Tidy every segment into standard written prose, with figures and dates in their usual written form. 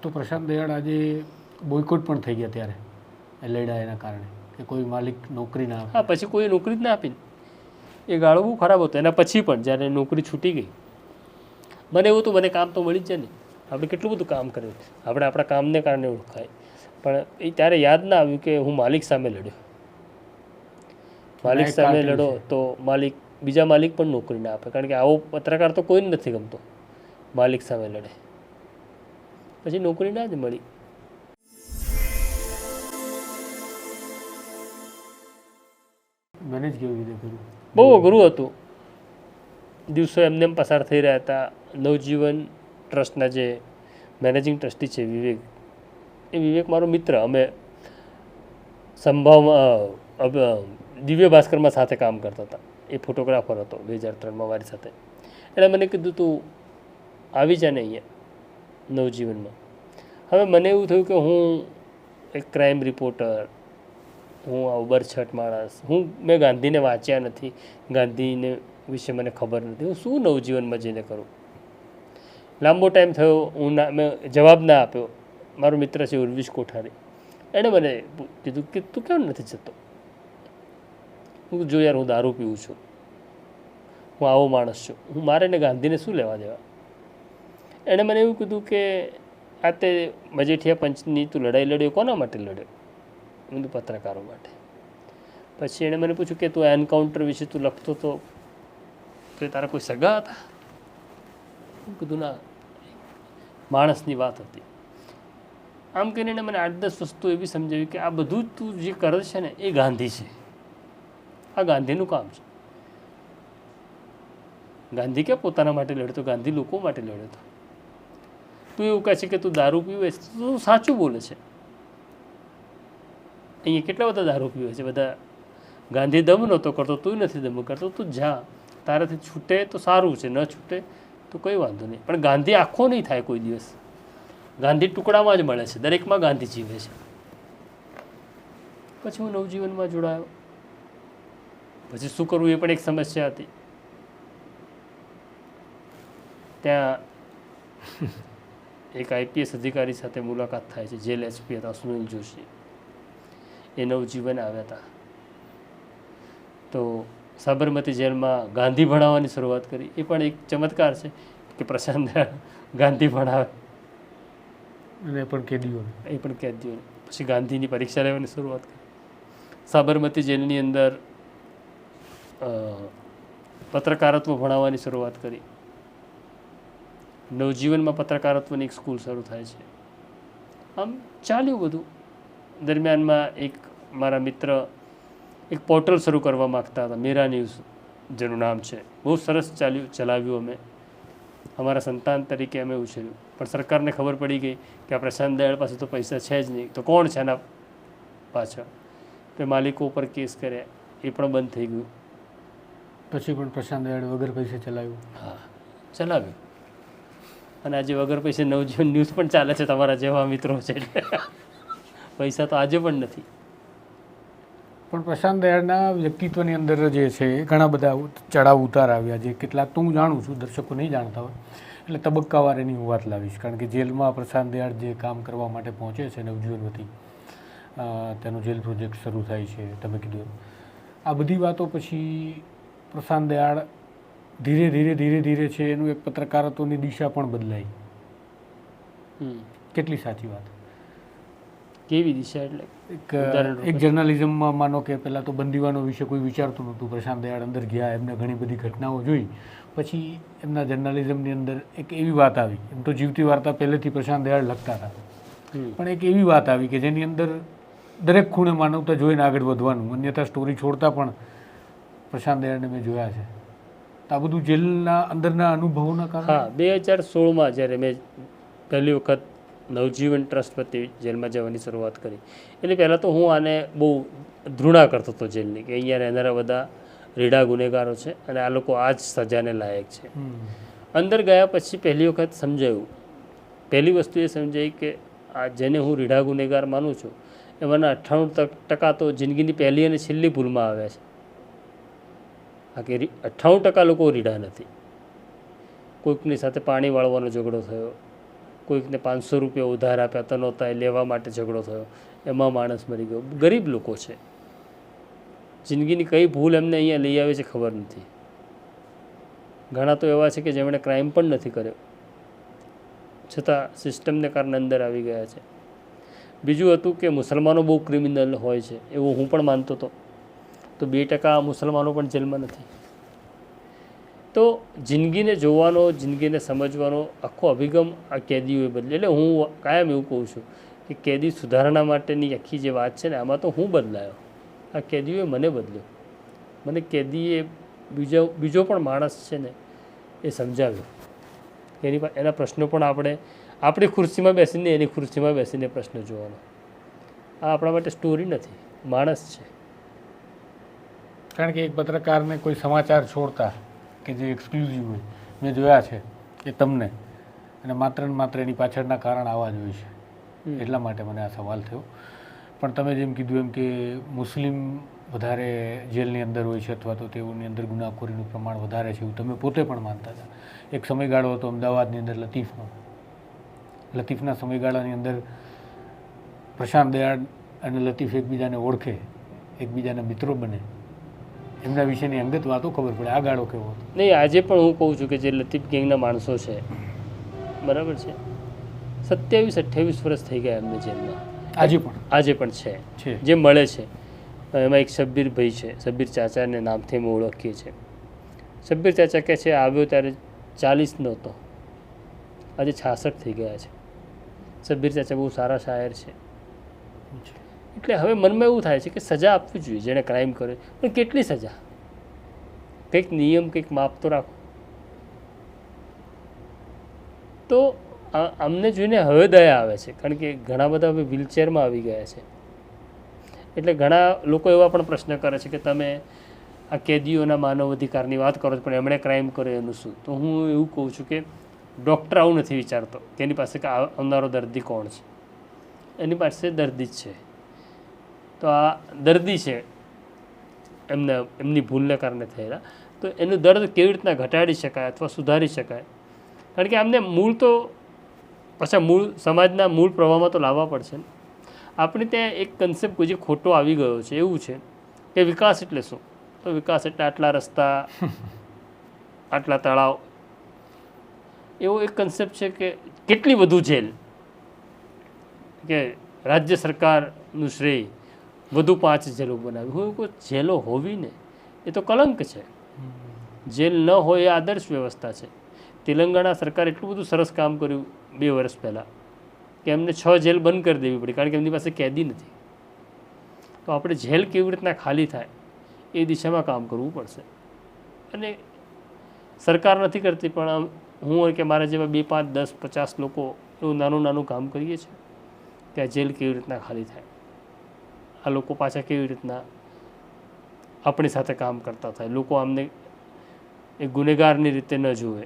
તો પ્રશાંત દયાળ આજે બોયકોટ પણ થઈ ગયા ત્યારે એલઆઈડા એના કારણે કે કોઈ માલિક નોકરી ના આપે. હા, પછી કોઈ નોકરી જ ના આપી. એ ગાળો બહુ ખરાબ હતો. એના પછી પણ જ્યારે નોકરી છૂટી ગઈ, મને એવું હતું મને કામ તો મળી જ જાય ને. આપણે કેટલું બધું કામ કર્યું, આપણે આપણા કામને કારણે ઓળખાય. પણ એ ત્યારે યાદ ના આવ્યું કે હું માલિક સામે લડ્યો. માલિક સામે લડો તો બીજા માલિક પણ નોકરી ના આપે. કારણ કે આવો પત્રકાર તો કોઈ નથી ગમતો, માલિક સામે લડે. પછી નોકરી ના જ મળી. મેનેજ કેવી રીતે કર્યું? બહુ અઘરું હતું. દિવસો એમને એમ પસાર થઈ રહ્યા હતા. નવજીવન ટ્રસ્ટના જે મેનેજિંગ ટ્રસ્ટી છે વિવેક, એ વિવેક મારો મિત્ર. અમે સંભાવમાં દિવ્ય ભાસ્કરમાં સાથે કામ કરતા હતા. એ ફોટોગ્રાફર હતો 2003માં મારી સાથે. એણે મને કીધું તું આવી જા ને અહીંયા નવજીવનમાં. હવે મને એવું થયું કે હું એક ક્રાઇમ રિપોર્ટર, હું આ ઉબરછટ માણસ, મેં ગાંધીને વાંચ્યા નથી, ગાંધીને વિશે મને ખબર નથી, હું શું નવજીવનમાં જઈને કરું. લાંબો ટાઈમ થયો, મેં જવાબ ના આપ્યો. મારો મિત્ર છે ઉર્વિશ કોઠારી, એણે મને કીધું કે તું કેમ નથી જતો? હું જો યાર, હું દારૂ પીવું છું, હું આવો માણસ છું, મારે ને ગાંધીને શું લેવા દેવા. એણે મને એવું કીધું કે આ તે મજેઠિયા પંચની તું લડાઈ લડ્યો, કોના માટે લડ્યો? હું તો પત્રકારો માટે. પછી એણે મને પૂછ્યું કે તું એન્કાઉન્ટર વિશે તું લખતો હતો, તો તારા કોઈ સગા હતા? હું કીધું ના, માણસની વાત હતી. આમ કરીને એને મને 8-10 વસ્તુ એવી સમજાવી કે આ બધું તું જે કરે છે ને એ ગાંધી છે, આ ગાંધીનું કામ છે. ગાંધી ક્યાં પોતાના માટે લડતો, ગાંધી લોકો માટે લડ્યો હતો. તું એવું કહે છે કે તું દારૂ પીવે છે, તું સાચું બોલે છે. અહીંયા કેટલા બધા દારૂ પીવે છે બધા. ગાંધી દમ નહોતો કરતો, તું નથી દમ કરતો, તું જા, તારાથી છૂટે તો સારું છે, ન છૂટે તો કોઈ વાંધો નહીં. પણ ગાંધી આખો નહીં થાય કોઈ દિવસ. ગાંધી ટુકડામાં જ મળે છે, દરેકમાં ગાંધી જીવે છે. પછી હું નવજીવનમાં જોડાયો. પછી શું કરવું એ પણ એક સમસ્યા હતી. ત્યાં એક આઈપીએસ અધિકારી સાથે મુલાકાત થાય છે, જેલ એસપી હતા સુનિલ જોશી. એ નવજીવન આવ્યા હતા. તો સાબરમતી જેલમાં ગાંધી ભણાવવાની શરૂઆત કરી. એ પણ એક ચમત્કાર છે કે પ્રશાંત ગાંધી ભણાવે, અને પણ કેદીઓને, એ પણ કેદીઓને. પછી ગાંધીની પરીક્ષા લેવાની શરૂઆત કરી. સાબરમતી જેલની અંદર પત્રકારત્વ ભણાવવાની શરૂઆત કરી. નવજીવનમાં પત્રકારત્વની એક સ્કૂલ શરૂ થાય છે. આમ ચાલ્યું બધું. દરમિયાનમાં એક મારા મિત્ર એક પોર્ટલ શરૂ કરવા માગતા હતા, મેરા ન્યૂઝ જેનું નામ છે. બહુ સરસ ચલાવ્યું અમે, અમારા સંતાન તરીકે અમે ઉછેર્યું. પણ સરકારને ખબર પડી ગઈ કે આ પ્રશાંત દયાળ પાસે તો પૈસા છે જ નહીં, તો કોણ છે એના પાછળ? તો માલિકો ઉપર કેસ કર્યા, એ પણ બંધ થઈ ગયું. પછી પણ પ્રશાંત દયાળ વગર પૈસે ચલાવ્યું. હા, ચલાવ્યું. અને આજે વગર પૈસે નવજીવન ન્યૂઝ પણ ચાલે છે, તમારા જેવા મિત્રો છે. પૈસા તો આજે પણ નથી. પણ પ્રશાંત દયાળના વ્યક્તિત્વની અંદર જે છે એ ઘણા બધા ચડાવ ઉતાર આવ્યા, જે કેટલાક તો હું જાણું છું, દર્શકો નહીં જાણતા હોય, એટલે તબક્કાવાર એની હું વાત લાવીશ. કારણ કે જેલમાં પ્રશાંત દયાળ જે કામ કરવા માટે પહોંચે છે નવજીવન વતી, તેનો જેલ પ્રોજેક્ટ શરૂ થાય છે, તમે કીધું આ બધી વાતો પછી પ્રશાંત દયાળ ધીરે ધીરે ધીરે ધીરે છે એનું એક પત્રકારત્વની દિશા પણ બદલાઈ. કેટલી સાચી વાત? કેવી દિશા એટલે? એક જર્નલિઝમમાં માનો કે પહેલાં તો બંદીવાનો વિશે કોઈ વિચારતું નહોતું. પ્રશાંત દયાળ અંદર ગયા, એમને ઘણી બધી ઘટનાઓ જોઈ, પછી એમના જર્નલિઝમની અંદર એક એવી વાત આવી. એમ તો જીવતી વાર્તા પહેલેથી પ્રશાંત દયાળ લખતા હતા, પણ એક એવી વાત આવી કે જેની અંદર દરેક ખૂણે માનવતા જોઈને આગળ વધવાનું, અન્યથા સ્ટોરી છોડતા પણ પ્રશાંત દયાળને મેં જોયા છે. આ બધું જેલના અંદરના અનુભવોના કારણે. હા, 2016માં જ્યારે મેં પહેલી વખત નવજીવન ટ્રસ્ટ વતી જેલમાં જવાની શરૂઆત કરી, એટલે પહેલાં તો હું આને બહુ ધૃણા કરતો હતો જેલની, કે અહીંયા રહેનારા બધા રીઢા ગુનેગારો છે અને આ લોકો આ જ સજાને લાયક છે. અંદર ગયા પછી પહેલી વખત સમજાયું, પહેલી વસ્તુ એ સમજાઈ કે આ જેને હું રીઢા ગુનેગાર માનું છું એમાંના 98% તો જિંદગીની પહેલી અને છેલ્લી ભૂલમાં આવ્યા છે. આ કે 98% લોકો રીઢા નથી. કોઈકની સાથે પાણી વાળવાનો ઝઘડો થયો, કોઈકને 500 રૂપિયા ઉધાર આપ્યા તો નહોતા, એ લેવા માટે ઝઘડો થયો, એમાં માણસ મરી ગયો. ગરીબ લોકો છે, જિંદગીની કઈ ભૂલ એમને અહીંયા લઈ આવે છે ખબર નથી. ઘણા તો એવા છે કે જેમણે ક્રાઇમ પણ નથી કર્યો, છતાં સિસ્ટમને કારણે અંદર આવી ગયા છે. બીજું હતું કે મુસલમાનો બહુ ક્રિમિનલ હોય છે, એવું હું પણ માનતો હતો. તો 2% મુસલમાનો પણ જેલમાં નથી. તો જિંદગીને જોવાનો, જિંદગીને સમજવાનો આખો અભિગમ આ કેદીઓએ બદલે. એટલે હું કાયમ એવું કહું છું કે કેદી સુધારણા માટેની આખી જે વાત છે ને, આમાં તો હું બદલાયો, આ કેદીઓએ મને બદલ્યો. મને કેદીએ બીજો પણ માણસ છે ને એ સમજાવ્યો. એના પ્રશ્નો પણ આપણે આપણી ખુરશીમાં બેસીને એની ખુરશીમાં બેસીને પ્રશ્નો જોવાનો. આ આપણા માટે સ્ટોરી નથી, માણસ છે. કારણ કે એક પત્રકારને કોઈ સમાચાર છોડતા કે જે એક્સક્લુઝિવ હોય, મેં જોયા છે કે તમને, અને માત્ર ને માત્ર એની પાછળના કારણ આવા જ હોય છે. એટલા માટે મને આ સવાલ થયો. પણ તમે જેમ કીધું એમ કે મુસ્લિમ વધારે જેલની અંદર હોય છે, અથવા તો તેઓની અંદર ગુનાખોરીનું પ્રમાણ વધારે છે, એવું તમે પોતે પણ માનતા હતા. એક સમયગાળો હતો અમદાવાદની અંદર લતીફના સમયગાળાની અંદર પ્રશાંત દયાળ અને લતીફ એકબીજાને ઓળખે, એકબીજાના મિત્રો બને, એમના વિશેની અંગત વાતો ખબર પડે. આ ગાળો કેવો હતો? નહીં, આજે પણ હું કહું છું કે જે લતીફ ગેંગના માણસો છે, બરાબર છે, 27-28 વર્ષ થઈ ગયા એમને જેલમાં. આજે પણ છે જે મળે છે. એમાં એક શબ્બીર ભાઈ છે, શબ્બીર ચાચાને નામથી અમે ઓળખીએ છીએ. શબ્બીર ચાચા કહે છે આવ્યો ત્યારે 40 નહોતો, આજે 66 થઈ ગયા છે. શબ્બીર ચાચા બહુ સારા શાયર છે. એટલે હવે મનમાં એવું થાય છે કે સજા આપવી જોઈએ જેણે ક્રાઇમ કર્યો, પણ કેટલી સજા? કંઈક નિયમ, કંઈક માપ તો રાખો. તો અમને જોઈને હવે દયા આવે છે, કારણ કે ઘણા બધા હવે વ્હીલચેરમાં આવી ગયા છે. એટલે ઘણા લોકો એવા પણ પ્રશ્ન કરે છે કે તમે આ કેદીઓના માનવ અધિકારની વાત કરો છો, પણ એમણે ક્રાઇમ કર્યો એનું શું? તો હું એવું કહું છું કે ડૉક્ટર આવું નથી વિચારતો કે એની પાસે આવનારો દર્દી કોણ છે. એની પાસે દર્દી જ છે. તો આ દર્દી છે, એમની ભૂલને કારણે થયેલા, તો એનું દર્દ કેવી રીતના ઘટાડી શકાય અથવા સુધારી શકાય? કારણ કે આમને પાછા સમાજના મૂળ પ્રવાહમાં તો લાવવા પડશે ને. આપણે ત્યાં એક કન્સેપ્ટ જે ખોટો આવી ગયો છે, એવું છે કે વિકાસ એટલે શું? તો વિકાસ એટલે આટલા રસ્તા, આટલા તળાવ, એવો એક કન્સેપ્ટ છે. કે કેટલી વધુ જેલ, કે રાજ્ય સરકારનું શ્રેય વધુ 5 જેલો બનાવી. હું કોઈ જેલો હોવી ને એ તો કલંક છે. જેલ ન હોય એ આદર્શ વ્યવસ્થા છે. તેલંગાણા સરકાર એટલું બધું સરસ કામ કર્યું 2 વર્ષ પહેલાં કે એમને 6 જેલ બંધ કરી દેવી પડી, કારણ કે એમની પાસે કેદી નથી. તો આપણે જેલ કેવી રીતના ખાલી થાય એ દિશામાં કામ કરવું પડશે. અને સરકાર નથી કરતી, પણ હું કે મારા જેવા 2, 5, 10, 50 લોકો એવું નાનું કામ કરીએ છીએ કે આ જેલ કેવી રીતના ખાલી થાય, આ લોકો પાછા કેવી રીતના આપણી સાથે કામ કરતા થાય, લોકો આમને એ ગુનેગારની રીતે ન જુએ.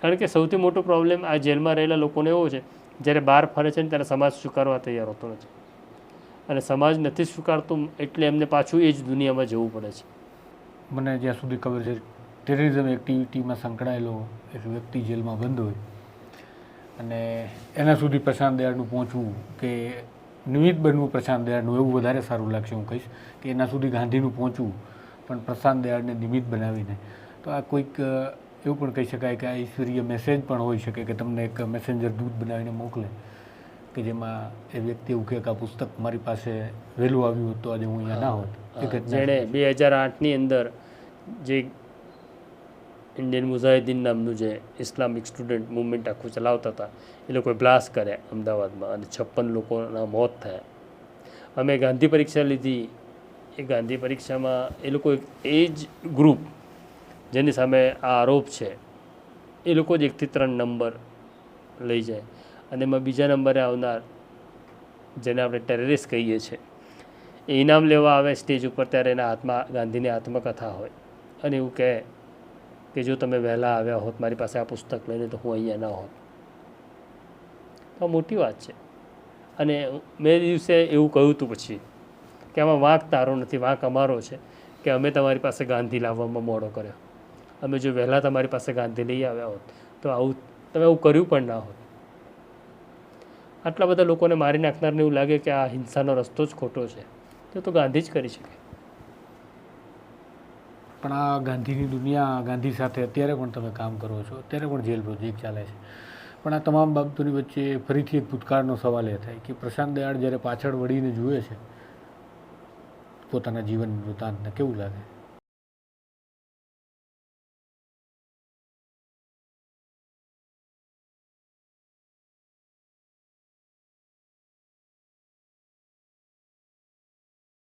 કારણ કે સૌથી મોટો પ્રોબ્લેમ આ જેલમાં રહેલા લોકોને એવો છે, જ્યારે બહાર ફરે છે ને ત્યારે સમાજ સ્વીકારવા તૈયાર હોતો નથી, અને સમાજ નથી સ્વીકારતું એટલે એમને પાછું એ જ દુનિયામાં જવું પડે છે. મને જ્યાં સુધી ખબર છે, ટેરરિઝમ એક્ટિવિટીમાં સંકળાયેલો એક વ્યક્તિ જેલમાં બંધ હોય અને એના સુધી પ્રશાંત દયાળનું પહોંચવું, કે નિમિત્ત બનવું પ્રશાંત દયાળનું, એવું વધારે સારું લાગશે. હું કહીશ કે એના સુધી ગાંધીનું પહોંચવું, પણ પ્રશાંત દયાળને નિમિત્ત બનાવીને. તો આ કોઈક એવું પણ કહી શકાય કે આ ઈશ્વરીય મેસેજ પણ હોઈ શકે કે તમને એક મેસેન્જર દૂત બનાવીને મોકલે, કે જેમાં એ વ્યક્તિ એવું કહે કે આ પુસ્તક મારી પાસે વહેલું આવ્યું હોત તો આજે હું અહીંયા ના હોત. જેણે 2008ની અંદર જે ઇન્ડિયન મુઝાહિદીન નામનું જે ઇસ્લામિક સ્ટુડન્ટ મુવમેન્ટ આખું ચલાવતા હતા, એ લોકોએ બ્લાસ્ટ કર્યા અમદાવાદમાં અને 56 લોકોના મોત થયા. અમે ગાંધી પરીક્ષા લીધી. એ ગાંધી પરીક્ષામાં એ લોકો એ જ ગ્રુપ જેની સામે આ આરોપ છે, એ લોકો જ 1 થી 3 નંબર લઈ જાય, અને એમાં બીજા નંબરે આવનાર, જેને આપણે ટેરરિસ્ટ કહીએ છીએ, એ ઇનામ લેવા આવે સ્ટેજ ઉપર, ત્યારે એના હાથમાં ગાંધીની આત્મકથા હોય, અને એવું કહે કે જો તમે વહેલા આવ્યા હોત મારી પાસે આ પુસ્તક લઈને તો હું અહીંયા ના હોત. તો આ મોટી વાત છે. અને મેં દિવસે એવું કહ્યું હતું પછી કે આમાં વાંક તારો નથી, વાંક અમારો છે કે અમે તમારી પાસે ગાંધી લાવવામાં મોડો કર્યો. અમે જો વહેલા તમારી પાસે ગાંધી લઈ આવ્યા હોત તો આવું તમે આવું કર્યું પણ ના હોત. આટલા બધા લોકોને મારી નાખનારને એવું લાગે કે આ હિંસાનો રસ્તો જ ખોટો છે, તો ગાંધી જ કરી શકે. પણ આ ગાંધીની દુનિયા, ગાંધી સાથે અત્યારે પણ તમે કામ કરો છો, અત્યારે પણ જેલ પ્રોજેક્ટ ચાલે છે. પણ આ તમામ બાબતોની વચ્ચે ફરીથી એક ભૂતકાળનો સવાલ એ થાય કે પ્રશાંત દયાળ જ્યારે પાછળ વળીને જુએ છે પોતાના જીવન વૃત્તાંતને, કેવું લાગે?